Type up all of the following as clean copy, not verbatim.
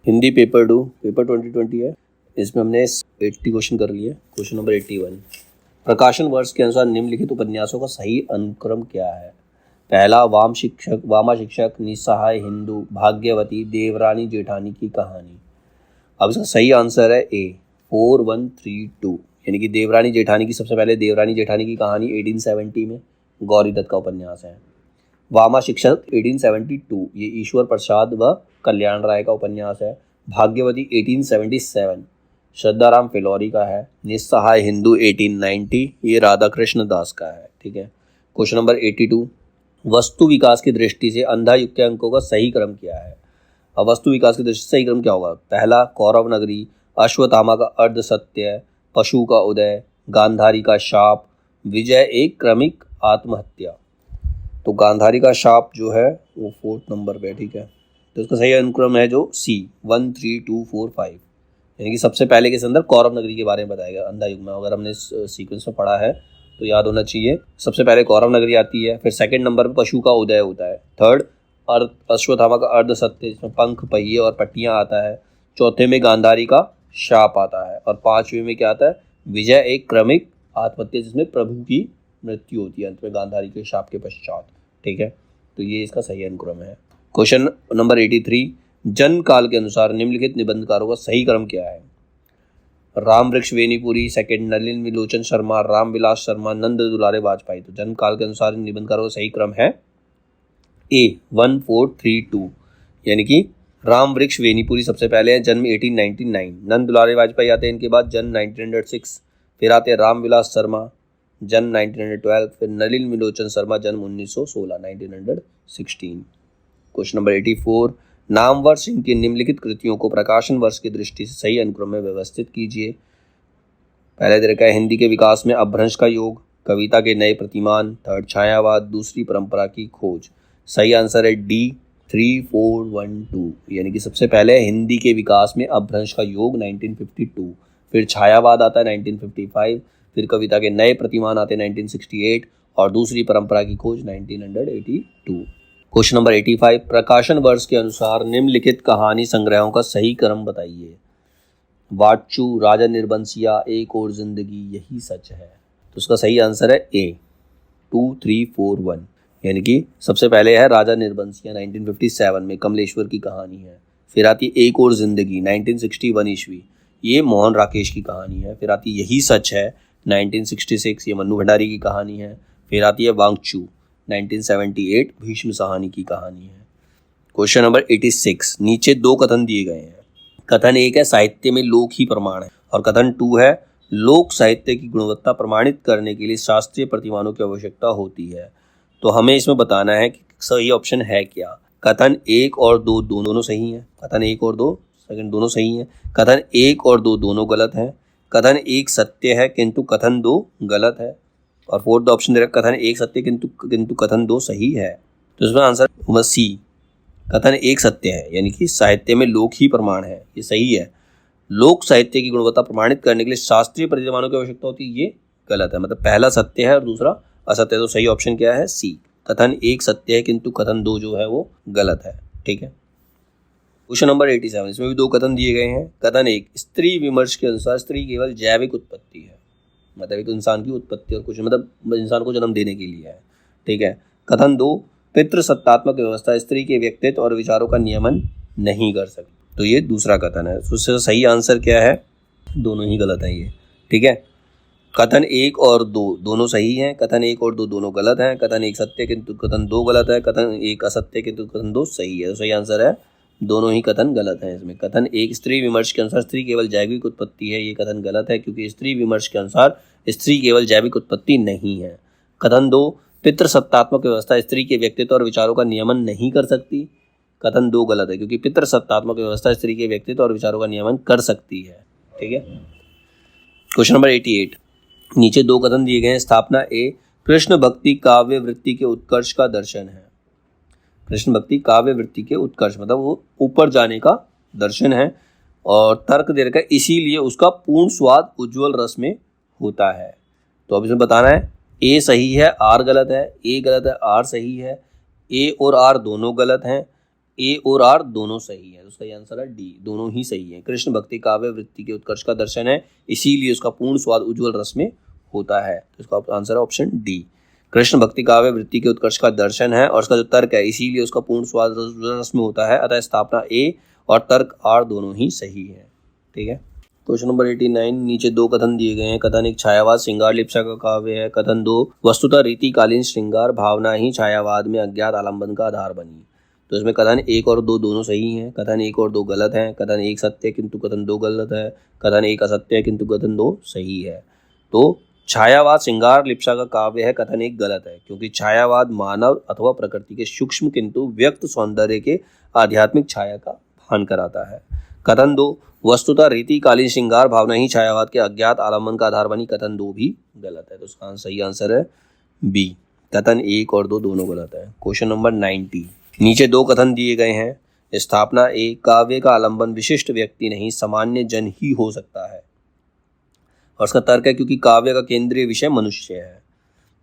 Hindi paper 2 paper 2020 है। इसमें हमने 80 क्वेश्चन कर लिए। क्वेश्चन नंबर 81, प्रकाशन वर्ष के अनुसार निम्नलिखित उपन्यासों का सही अनुक्रम क्या है? पहला, वामा शिक्षक, निस्सहाय हिंदू, भाग्यवती, देवरानी जेठानी की कहानी। अब इसका सही आंसर है ए 4132, यानी कि देवरानी जेठानी की, सबसे पहले देवरानी जेठानी की कहानी 1870 में गौरी दत्त का उपन्यास है। वामा शिक्षक 1872, ये ईश्वर प्रसाद व कल्याण राय का उपन्यास है। भाग्यवती 1877 श्रद्धाराम फिलौरी का है। निस्सहाय हिंदू 1890, ये राधा कृष्ण दास का है। ठीक है। क्वेश्चन नंबर 82, वस्तु विकास की दृष्टि से अंधा युग के अंकों का सही क्रम क्या है? अब वस्तु विकास की दृष्टि से सही क्रम क्या होगा? पहला, कौरव नगरी, अश्वत्थामा का अर्ध सत्य, पशु का उदय, गांधारी का शाप, विजय एक क्रमिक आत्महत्या। तो गांधारी का शाप जो है वो 4th नंबर पे। ठीक है। तो इसका सही अनुक्रम है जो सी 13245, यानी कि सबसे पहले के अंदर कौरव नगरी के बारे में बताया गया अंधा युग में। अगर हमने इस सीक्वेंस में पढ़ा है तो याद होना चाहिए। सबसे पहले कौरव नगरी आती है, फिर सेकंड नंबर पे पशु का उदय होता है, थर्ड अश्वत्थामा का अर्ध सत्य जिसमें पंख, पहिए और पट्टियां आता है, चौथे में गांधारी का शाप आता है, और 5वें में क्या आता है? विजय एक क्रमिक आत्महत्या जिसमें प्रभु की मृत्यु होती है अंत में गांधारी के शाप के पश्चात। ठीक है। तो ये इसका सही अनुक्रम है। क्वेश्चन नंबर 83, जन्म काल के अनुसार निम्नलिखित निबंधकारों का सही क्रम क्या है? राम वृक्ष वेनीपुरी, सेकंड नलिन विलोचन शर्मा, रामविलास शर्मा, नंद दुलारे वाजपेयी। तो जन्म काल के अनुसार निबंधकारों का सही क्रम है ए 1432, यानी कि राम वृक्ष वेनीपुरी सबसे पहले हैं, जन्म 1899, नंद दुलारे वाजपेयी आते हैं इनके बाद, जन्म 1906, फिर आते हैं रामविलास शर्मा, जन्म 1912, फिर नलिन विलोचन शर्मा, जन्म 1916 1916। क्वेश्चन नंबर 84, नाम वर्ष इनकी निम्नलिखित कृतियों को प्रकाशन वर्ष की दृष्टि से सही अनुक्रम में व्यवस्थित कीजिए। पहले दे रखा है हिंदी के विकास में अपभ्रंश का योग, कविता के नए प्रतिमान, थर्ड छायावाद, दूसरी परंपरा की खोज। सही आंसर है डी 3412, यानी कि सबसे पहले हिंदी के विकास में अपभ्रंश का योग 1952, फिर छायावाद आता है 1955, फिर कविता के नए प्रतिमान आते हैं 1968, और दूसरी परंपरा की खोज 1982। क्वेश्चन नंबर 85, प्रकाशन वर्ष के अनुसार निम्नलिखित कहानी संग्रहों का सही क्रम बताइए। वाच्चू, राजा निर्बंसिया, एक और जिंदगी, यही सच है। तो उसका सही आंसर है ए 2341, यानी कि सबसे पहले है राजा निर्बंसिया 1957 में कमलेश्वर की कहानी है, फिर आती एक और जिंदगी 1961 ईस्वी, ये मोहन राकेश की कहानी है, फिर आती यही सच है 1966, ये मन्नू भंडारी की कहानी है, फिर आती है वांगचू 1978, भीष्म साहनी की कहानी है। क्वेश्चन नंबर 86, नीचे दो कथन दिए गए हैं। कथन 1 है साहित्य में लोक ही प्रमाण है, और कथन 2 है लोक साहित्य की गुणवत्ता प्रमाणित करने के लिए शास्त्रीय प्रतिमानों की आवश्यकता होती है। तो हमें इसमें बताना है कि सही ऑप्शन है क्या। कथन 1 और 2 दोनों सही हैं, कथन 1 और 2 सेकंड दोनों सही हैं, कथन 1 और 2 दोनों गलत हैं, कथन 1 सत्य है किंतु कथन 2 गलत है, और फोर्थ ऑप्शन दे रखा कथन 1 सत्य किंतु कथन 2 सही है। तो इसमें आंसर होगा सी, कथन 1 सत्य है, यानी कि साहित्य में लोक ही प्रमाण है, ये सही है। लोक साहित्य की गुणवत्ता प्रमाणित करने के लिए शास्त्रीय प्रतिमानों की आवश्यकता होती है, ये गलत है। मतलब पहला सत्य है और दूसरा असत्य। तो सही ऑप्शन क्या है? सी, कथन 1 सत्य है किंतु कथन 2 जो है वो गलत है। ठीक है। क्वेश्चन नंबर 87, इसमें भी दो कथन दिए गए हैं। कथन 1, स्त्री विमर्श के अनुसार स्त्री केवल जैविक उत्पत्ति है, मतलब एक इंसान की उत्पत्ति और कुछ मतलब इंसान को जन्म देने के लिए है। ठीक है। कथन 2, पितृसत्तात्मक व्यवस्था स्त्री के व्यक्तित्व और विचारों का नियमन नहीं कर सकती। तो ये दूसरा कथन है। उससे सही आंसर क्या है? दोनों ही गलत है ये। ठीक है। कथन 1 और 2 दोनों सही हैं, कथन 1 और 2 दोनों गलत हैं, कथन 1 सत्य किंतु कथन 2 गलत है, कथन 1 असत्य किंतु कथन 2 सही है। तो सही आंसर है दोनों ही कथन गलत हैं इसमें। कथन 1, स्त्री विमर्श के अनुसार स्त्री केवल जैविक उत्पत्ति है, ये कथन गलत है क्योंकि स्त्री विमर्श के अनुसार स्त्री केवल जैविक उत्पत्ति नहीं है। कथन 2, पितृसत्तात्मक व्यवस्था स्त्री के व्यक्तित्व और विचारों का नियमन नहीं कर सकती, कथन 2 गलत है क्योंकि पितृसत्तात्मक व्यवस्था स्त्री के व्यक्तित्व और विचारों का नियमन कर सकती है। ठीक है। क्वेश्चन नंबर 88, नीचे दो कथन दिए गए हैं। स्थापना ए, कृष्ण भक्ति काव्य वृत्ति के उत्कर्ष का दर्शन है। कृष्ण भक्ति काव्य वृत्ति के उत्कर्ष मतलब वो ऊपर जाने का दर्शन है, और तर्क दे रखा है इसीलिए उसका पूर्ण स्वाद उज्ज्वल रस में होता है। तो अब इसमें बताना है ए सही है, आर गलत है, ए गलत है, आर सही है, ए और आर दोनों गलत हैं, ए और आर दोनों सही है, तो उसका आंसर है डी, दोनों ही सही है। कृष्ण भक्ति काव्य वृत्ति के उत्कर्ष का दर्शन है, इसीलिए उसका पूर्ण स्वाद उज्ज्वल रस में होता है, तो इसका आंसर है ऑप्शन डी। कृष्ण भक्ति काव्य वृत्ति के उत्कर्ष का दर्शन है और उसका जो तर्क है इसीलिए उसका पूर्ण स्वाद उज्ज्वल रस में होता है, अतः स्थापना ए और तर्क आर दोनों ही सही है। ठीक है। क्वेश्चन नंबर 89, नीचे दो कथन दिए गए हैं। कथन एक छायावाद श्रृंगार लिप्सा का काव्य है। कथन दो वस्तुतः रीतिकालीन श्रृंगार भावना ही छायावाद में अज्ञात आलम्बन का आधार बनी। तो इसमें कथन एक और दो दोनों सही हैं, कथन एक और दो गलत हैं, कथन एक सत्य है किंतु कथन दो गलत है, कथन एक असत्य है किंतु कथन दो सही है। तो छायावाद श्रृंगार लिप्सा का काव्य है, कथन एक गलत है, क्योंकि छायावाद मानव अथवा प्रकृति के सूक्ष्म किंतु व्यक्त सौंदर्य के आध्यात्मिक छाया का भान कराता है। कथन दो वस्तुतः रीतिकालीन श्रृंगार भावना ही छायावाद के अज्ञात आलम्बन का आधार बनी, कथन दो भी गलत है, तो उसका सही आंसर है बी, कथन एक और दो दोनों गलत है। क्वेश्चन नंबर 90, नीचे दो कथन दिए गए हैं। स्थापना ए काव्य का आलम्बन विशिष्ट व्यक्ति नहीं सामान्य जन ही हो सकता है, और उसका तर्क है क्योंकि काव्य का केंद्रीय विषय मनुष्य है।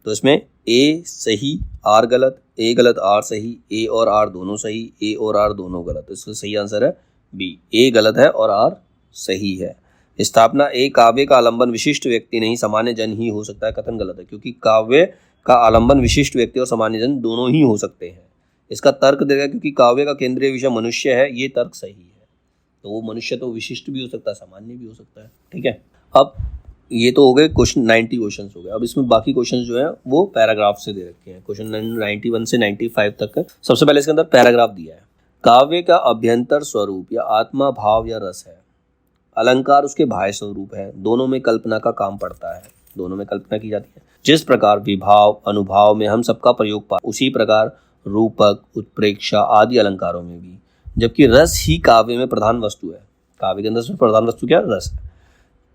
तो इसमें ए सही आर गलत, ए गलत आर सही, ए और आर दोनों सही, ए और आर दोनों गलत, तो इसका सही आंसर है बी, ए गलत है और आर सही है। स्थापना ए काव्य का आलम्बन विशिष्ट व्यक्ति नहीं सामान्य जन ही हो सकता है, कथन गलत है, क्योंकि काव्य का आलम्बन विशिष्ट व्यक्ति और सामान्य जन दोनों ही हो सकते हैं। इसका तर्क देगा क्योंकि काव्य का केंद्रीय विषय मनुष्य है, ये तर्क सही है। तो वो मनुष्य तो विशिष्ट भी हो सकता है, सामान्य भी हो सकता है। ठीक है। अब ये तो हो गए क्वेश्चन 90 क्वेश्चन हो गए। अब इसमें बाकी क्वेश्चन जो है वो पैराग्राफ से दे रखे हैं। क्वेश्चन 91 से 95 तक है। सबसे पहले इसके अंदर पैराग्राफ दिया है। काव्य का अभ्यंतर स्वरूप या आत्मा भाव या रस है, अलंकार उसके बाह्य स्वरूप है, दोनों में कल्पना का काम पड़ता है, दोनों में कल्पना की जाती है। जिस प्रकार विभाव अनुभाव में हम सबका प्रयोग पा, उसी प्रकार रूपक उत्प्रेक्षा आदि अलंकारों में भी, जबकि रस ही काव्य में प्रधान वस्तु है। काव्य के अंदर प्रधान वस्तु क्या है? रस है।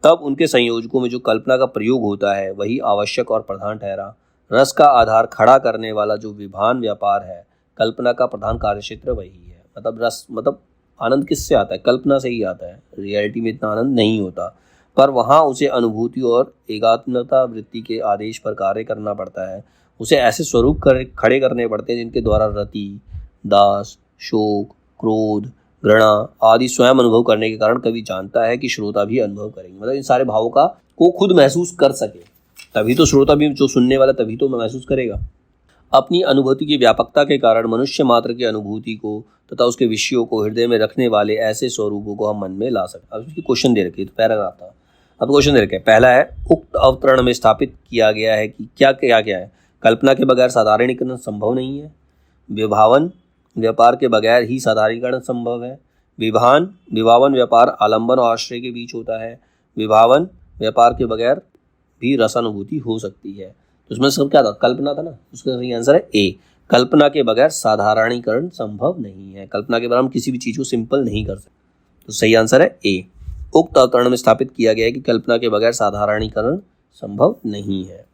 तब उनके संयोजकों में जो कल्पना का प्रयोग होता है वही आवश्यक और प्रधान ठहरा। रस का आधार खड़ा करने वाला जो विभान व्यापार है, कल्पना का प्रधान कार्यक्षेत्र वही है। मतलब रस मतलब आनंद किससे आता है? कल्पना से ही आता है। रियलिटी में इतना आनंद नहीं होता, पर वहाँ उसे अनुभूति और एकात्मता वृत्ति के आदेश पर कार्य करना पड़ता है। उसे ऐसे स्वरूप खड़े करने पड़ते हैं जिनके द्वारा रति, दास, शोक, क्रोध, घृणा आदि स्वयं अनुभव करने के कारण कवि जानता है कि श्रोता भी अनुभव करेंगे। मतलब इन सारे भावों का को खुद महसूस कर सके, तभी तो श्रोता भी, जो सुनने वाला तभी तो महसूस करेगा। अपनी अनुभूति की व्यापकता के कारण मनुष्य मात्र की अनुभूति को तथा उसके विषयों को हृदय में रखने वाले ऐसे स्वरूपों को हम मन में ला सकते। अब इसकी क्वेश्चन दे रखी है, तो पैराग्राफ था। अब क्वेश्चन दे रखे हैं। पहला है उक्त अवतरण में स्थापित किया गया है कि क्या क्या क्या है? कल्पना के बगैर साधारणीकरण संभव नहीं है। विभावन व्यापार के बगैर ही साधारणीकरण संभव है। विभावन व्यापार आलंबन और आश्रय के बीच होता है। विभावन व्यापार के बगैर भी रसानुभूति हो सकती है। तो उसमें सब क्या था? कल्पना था ना। उसका सही आंसर है ए, कल्पना के बगैर साधारणीकरण संभव नहीं है। कल्पना के बगैर हम किसी भी चीज को सिंपल नहीं कर सकते, तो सही आंसर है ए। उक्त अवतरण में स्थापित किया गया है कि कल्पना के बगैर साधारणीकरण संभव नहीं है।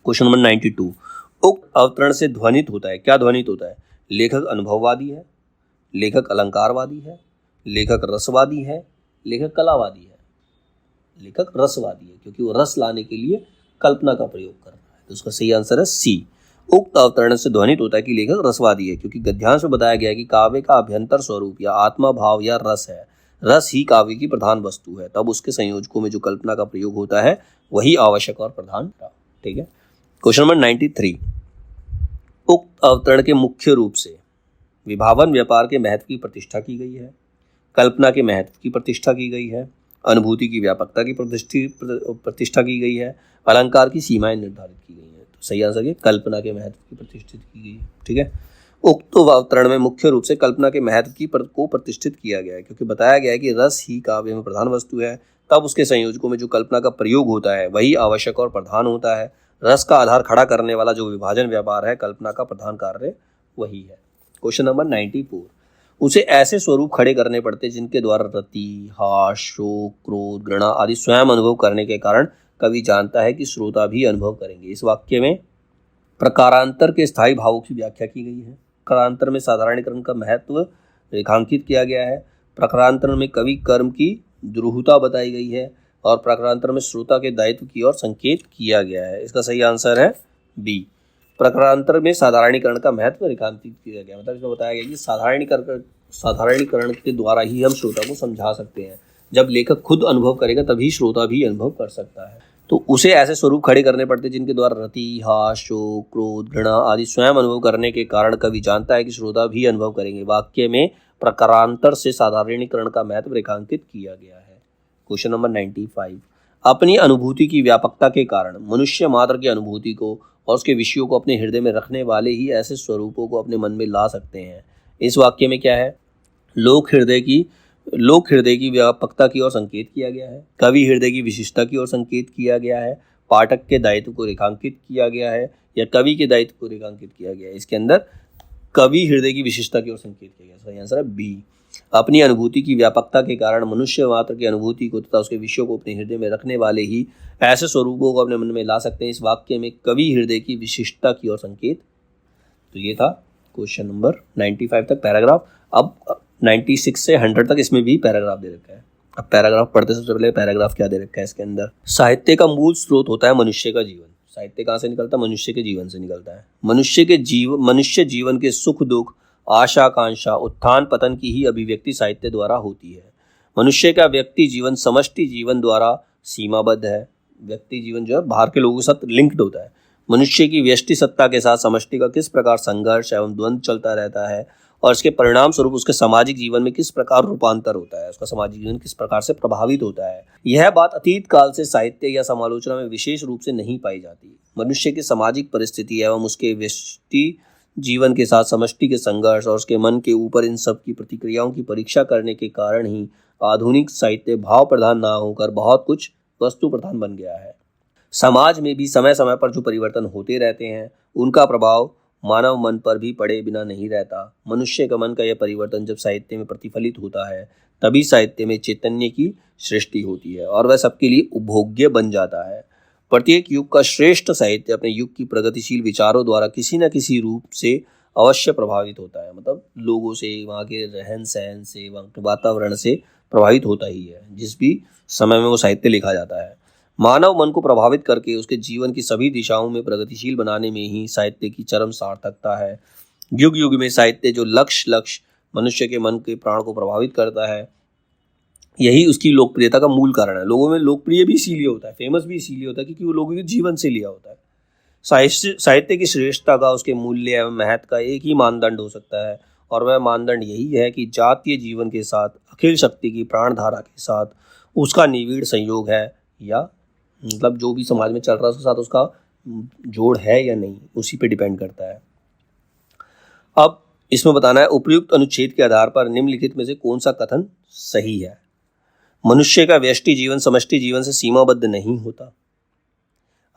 क्वेश्चन नंबर 92, उक्त अवतरण से ध्वनित होता है। क्या ध्वनित होता है? लेखक अनुभववादी है, लेखक अलंकारवादी है, लेखक रसवादी है, लेखक कलावादी है। लेखक रसवादी है क्योंकि वो रस लाने के लिए कल्पना का प्रयोग कर रहा है, तो उसका सही आंसर है सी। उक्त अवतरण से ध्वनित होता है कि लेखक रसवादी है, क्योंकि गद्यांश में बताया गया है कि काव्य का अभ्यंतर स्वरूप या आत्मा भाव या रस है। रस ही काव्य की प्रधान वस्तु है, तब उसके संयोजकों में जो कल्पना का प्रयोग होता है वही आवश्यक और प्रधान। ठीक है। क्वेश्चन नंबर 93, उक्त अवतरण के मुख्य रूप से विभावन व्यापार के महत्व की प्रतिष्ठा की गई है, कल्पना के महत्व की प्रतिष्ठा की गई है, अनुभूति की व्यापकता की प्रतिष्ठा की गई है, अलंकार की सीमाएं निर्धारित की गई हैं। तो सही आंसर है कल्पना के महत्व की प्रतिष्ठित की गई है। ठीक है। उक्त अवतरण में मुख्य रूप से कल्पना के महत्व की को प्रतिष्ठित किया गया है, क्योंकि बताया गया है कि रस ही काव्य में प्रधान वस्तु है, तब उसके संयोजकों में जो कल्पना का प्रयोग होता है वही आवश्यक और प्रधान होता है। रस का आधार खड़ा करने वाला जो विभाजन व्यापार है, कल्पना का प्रधान कार्य वही है। क्वेश्चन नंबर 94, उसे ऐसे स्वरूप खड़े करने पड़ते जिनके द्वारा रति, हास, शोक, क्रोध, घृणा आदि स्वयं अनुभव करने के कारण कवि जानता है कि श्रोता भी अनुभव करेंगे। इस वाक्य में प्रकारांतर के स्थायी भावों की व्याख्या की गई है। प्रकारांतर में साधारणीकरण का महत्व रेखांकित किया गया है। प्रकारांतर में कवि कर्म की दुरूहता बताई गई है और प्रकारांतर में श्रोता के दायित्व की ओर संकेत किया गया है। इसका सही आंसर है बी। प्रकारांतर में साधारणीकरण का महत्व रेखांकित किया गया, मतलब इसमें बताया गया कि साधारणीकरण साधारणीकरण के द्वारा ही हम श्रोता को समझा सकते हैं। जब लेखक खुद अनुभव करेगा तभी श्रोता भी अनुभव कर सकता है। तो उसे ऐसे स्वरूप खड़े करने पड़ते हैं जिनके द्वारा रति, हास, शोक, क्रोध, घृणा आदि स्वयं अनुभव करने के कारण कवि जानता है कि श्रोता भी अनुभव करेंगे। वाक्य में प्रकारांतर से साधारणीकरण का महत्व रेखांकित किया गया है। Question number 95। अपनी अनुभूति की व्यापकता के कारण मनुष्य मात्र की अनुभूति को और उसके विषयों को अपने हृदय में रखने वाले ही ऐसे स्वरूपों को अपने मन में ला सकते हैं। इस वाक्य में क्या है? लोक हृदय की व्यापकता की ओर संकेत किया गया है, कवि हृदय की विशिष्टता की ओर संकेत किया गया है, पाठक के दायित्व को रेखांकित किया गया है या कवि के दायित्व को रेखांकित किया गया है। इसके अंदर कवि हृदय की विशिष्टता की ओर संकेत किया गया। सही आंसर है बी। अपनी अनुभूति की व्यापकता के कारण मनुष्य मात्र की अनुभूति को तथा उसके विषयों को अपने हृदय में रखने वाले ही ऐसे स्वरूपों को अपने मन में ला सकते हैं। इस वाक्य में कवि हृदय की विशिष्टता की ओर संकेत। तो ये था क्वेश्चन नंबर 95 तक पैराग्राफ। अब 96 से 100 तक इसमें भी पैराग्राफ दे रखा है। अब पैराग्राफ पढ़ते सबसे पहले पैराग्राफ क्या दे रखा है इसके अंदर। साहित्य का मूल स्रोत होता है मनुष्य का जीवन। साहित्य कहाँ से निकलता है? मनुष्य के जीवन से निकलता है। मनुष्य जीवन के सुख दुख, आशा आकांक्षा, उत्थान पतन की ही अभिव्यक्ति साहित्य द्वारा होती है। मनुष्य का व्यक्ति जीवन समष्टि जीवन द्वारा सीमाबद्ध है। व्यक्ति जीवन जो है बाहर के लोगों के साथ लिंक्ड होता है। मनुष्य की व्यष्टि सत्ता के साथ समष्टि का किस प्रकार संघर्ष एवं द्वंद्व चलता रहता है और इसके परिणाम स्वरूप उसके सामाजिक जीवन में किस प्रकार रूपांतर होता है, उसका सामाजिक जीवन किस प्रकार से प्रभावित होता है। यह बात अतीत काल से साहित्य या समालोचना में विशेष रूप से नहीं पाई जाती। मनुष्य की सामाजिक परिस्थिति एवं उसके व्यष्टि जीवन के साथ समष्टि के संघर्ष और उसके मन के ऊपर इन सब की प्रतिक्रियाओं की परीक्षा करने के कारण ही आधुनिक साहित्य भाव प्रधान ना होकर बहुत कुछ वस्तु प्रधान बन गया है। समाज में भी समय समय पर जो परिवर्तन होते रहते हैं उनका प्रभाव मानव मन पर भी पड़े बिना नहीं रहता। मनुष्य का मन का यह परिवर्तन जब साहित्य में प्रतिफलित होता है तभी साहित्य में चैतन्य की सृष्टि होती है और वह सबके लिए उपभोग्य बन जाता है। प्रत्येक युग का श्रेष्ठ साहित्य अपने युग की प्रगतिशील विचारों द्वारा किसी न किसी रूप से अवश्य प्रभावित होता है। मतलब लोगों से, वहाँ के रहन सहन से, वहाँ के वातावरण से प्रभावित होता ही है जिस भी समय में वो साहित्य लिखा जाता है। मानव मन को प्रभावित करके उसके जीवन की सभी दिशाओं में प्रगतिशील बनाने में ही साहित्य की चरम सार्थकता है। युग युग में साहित्य जो लक्ष्य मनुष्य के मन के प्राण को प्रभावित करता है, यही उसकी लोकप्रियता का मूल कारण है। लोगों में लोकप्रिय भी इसीलिए होता है, फेमस भी इसीलिए होता है क्योंकि वो लोगों के जीवन से लिया होता है। साहित्य की श्रेष्ठता का, उसके मूल्य एवं महत्व का एक ही मानदंड हो सकता है और वह मानदंड यही है कि जातीय जीवन के साथ अखिल शक्ति की प्राणधारा के साथ उसका निविड़ संयोग है, या मतलब जो भी समाज में चल रहा है उसके साथ उसका जोड़ है या नहीं, उसी पे डिपेंड करता है। अब इसमें बताना है उपर्युक्त अनुच्छेद के आधार पर निम्नलिखित में से कौन सा कथन सही है। मनुष्य का व्यष्टि जीवन समष्टि जीवन से सीमाबद्ध नहीं होता।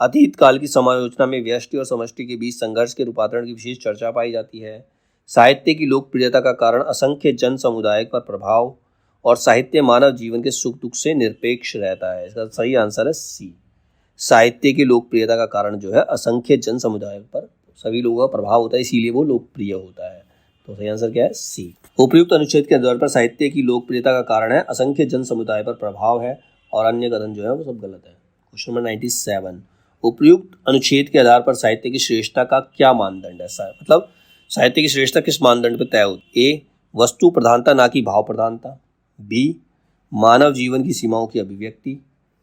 अतीत काल की समालोचना में व्यष्टि और समष्टि के बीच संघर्ष के रूपांतरण की विशेष चर्चा पाई जाती है। साहित्य की लोकप्रियता का कारण असंख्य जन समुदाय पर प्रभाव और साहित्य मानव जीवन के सुख दुख से निरपेक्ष रहता है। इसका सही आंसर है सी। साहित्य की लोकप्रियता का कारण जो है असंख्य जन समुदाय पर सभी लोगों का प्रभाव होता है, इसीलिए वो लोकप्रिय होता है। तो सही आंसर क्या है? सी। उपयुक्त अनुच्छेद के आधार पर साहित्य की लोकप्रियता का कारण है असंख्य जन समुदाय पर प्रभाव है और अन्य कथन जो है वो सब गलत है। Question number 97। उपयुक्त अनुच्छेद के आधार पर साहित्य की श्रेष्ठता का क्या मानदंड है? मतलब साहित्य की श्रेष्ठता किस मानदंड पर तय होती है? ए, वस्तु प्रधानता ना कि भाव प्रधानता। बी, मानव जीवन की सीमाओं की अभिव्यक्ति।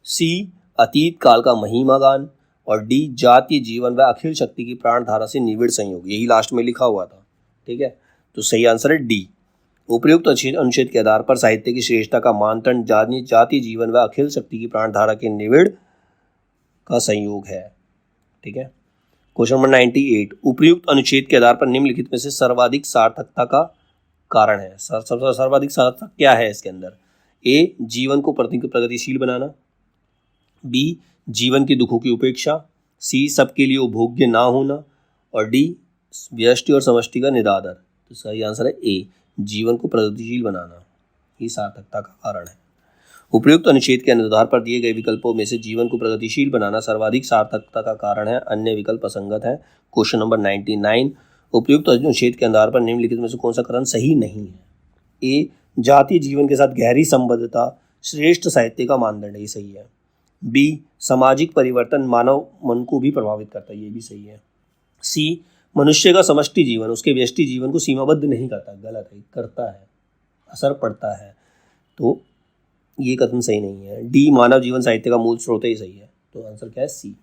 सी, अतीत काल का महिमा गान। और डी, जातीय जीवन व अखिल शक्ति की प्राणधारा से निविड़ संयोग। यही लास्ट में लिखा हुआ था, ठीक है। तो सही आंसर है डी। उपयुक्त अनुच्छेद के आधार पर साहित्य की श्रेष्ठता का मानदंड जातीय जीवन व अखिल शक्ति की प्राणधारा के निविड़ का संयोग है, ठीक है। Question number 98। उपयुक्त अनुच्छेद के आधार पर निम्नलिखित में से सर्वाधिक सार्थकता का कारण है। सर्वाधिक सार्थक क्या है इसके अंदर? ए, जीवन को प्रगतिशील बनाना। बी, जीवन के दुखों की उपेक्षा। सी, सबके लिए उपभोग्य ना होना। और डी, व्यष्टि और समष्टि का निरादर। तो सही आंसर है ए, जीवन को प्रगतिशील बनाना ही सार्थकता का कारण है। उपयुक्त अनुच्छेद के आधार पर दिए गए विकल्पों में से जीवन को प्रगतिशील बनाना सर्वाधिक सार्थकता का कारण है, अन्य विकल्प असंगत है। Question number 99। उपयुक्त अनुच्छेद के आधार पर निम्नलिखित में से कौन सा कथन सही नहीं है? ए, जातीय जीवन के साथ गहरी संबद्धता श्रेष्ठ साहित्य का मानदंड है, ये सही है। बी, सामाजिक परिवर्तन मानव मन को भी प्रभावित करता है, ये भी सही है। सी, मनुष्य का समष्टि जीवन उसके व्यष्टि जीवन को सीमाबद्ध नहीं करता, गलत है, करता है, असर पड़ता है। तो ये कथन सही नहीं है। डी, मानव जीवन साहित्य का मूल स्रोत ही सही है। तो आंसर क्या है? सी।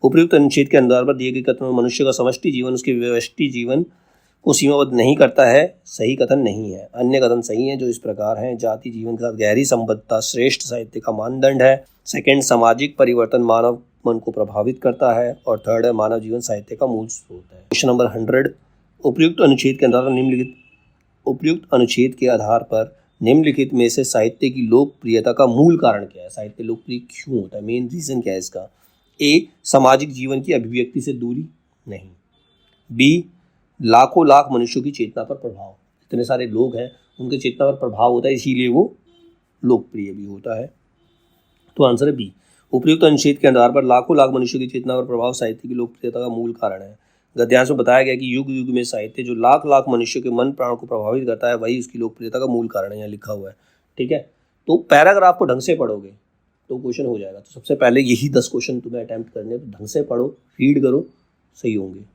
उपयुक्त अनुच्छेद के आधार पर दिए गए कथन में मनुष्य का समष्टि जीवन उसके व्यष्टि जीवन को सीमाबद्ध नहीं करता है, सही कथन नहीं है। अन्य कथन सही है जो इस प्रकार हैं। जाति जीवन के साथ गहरी संबद्धता श्रेष्ठ साहित्य का मानदंड है। सेकंड, सामाजिक परिवर्तन मानव मन को प्रभावित करता है। और थर्ड है, मानव जीवन साहित्य का मूल स्रोत है। क्वेश्चन नंबर 100, उपयुक्त अनुच्छेद के आधार पर निम्नलिखित में से साहित्य की लोकप्रियता का मूल कारण क्या है? साहित्य लोकप्रिय क्यों होता है? मेन रीजन क्या है इसका? ए, सामाजिक जीवन की अभिव्यक्ति से दूरी नहीं। बी, लाखों लाख मनुष्यों की चेतना पर प्रभाव, इतने सारे लोग हैं उनके चेतना पर प्रभाव होता है इसीलिए वो लोकप्रिय भी होता है। तो आंसर है बी। उपयुक्त अनुच्छेद के आधार पर लाखों लाख मनुष्यों की चेतना पर प्रभाव साहित्य की लोकप्रियता का मूल कारण है। गद्यांश में बताया गया कि युग युग में साहित्य जो लाख लाख मनुष्यों के मन प्राण को प्रभावित करता है वही उसकी लोकप्रियता का मूल कारण है, यहाँ लिखा हुआ है। ठीक है, तो पैराग्राफ को ढंग से पढ़ोगे तो क्वेश्चन हो जाएगा। तो सबसे पहले यही 10 क्वेश्चन तुम्हें अटेम्प्ट करने, तो ढंग से पढ़ो, रीड करो, सही होंगे।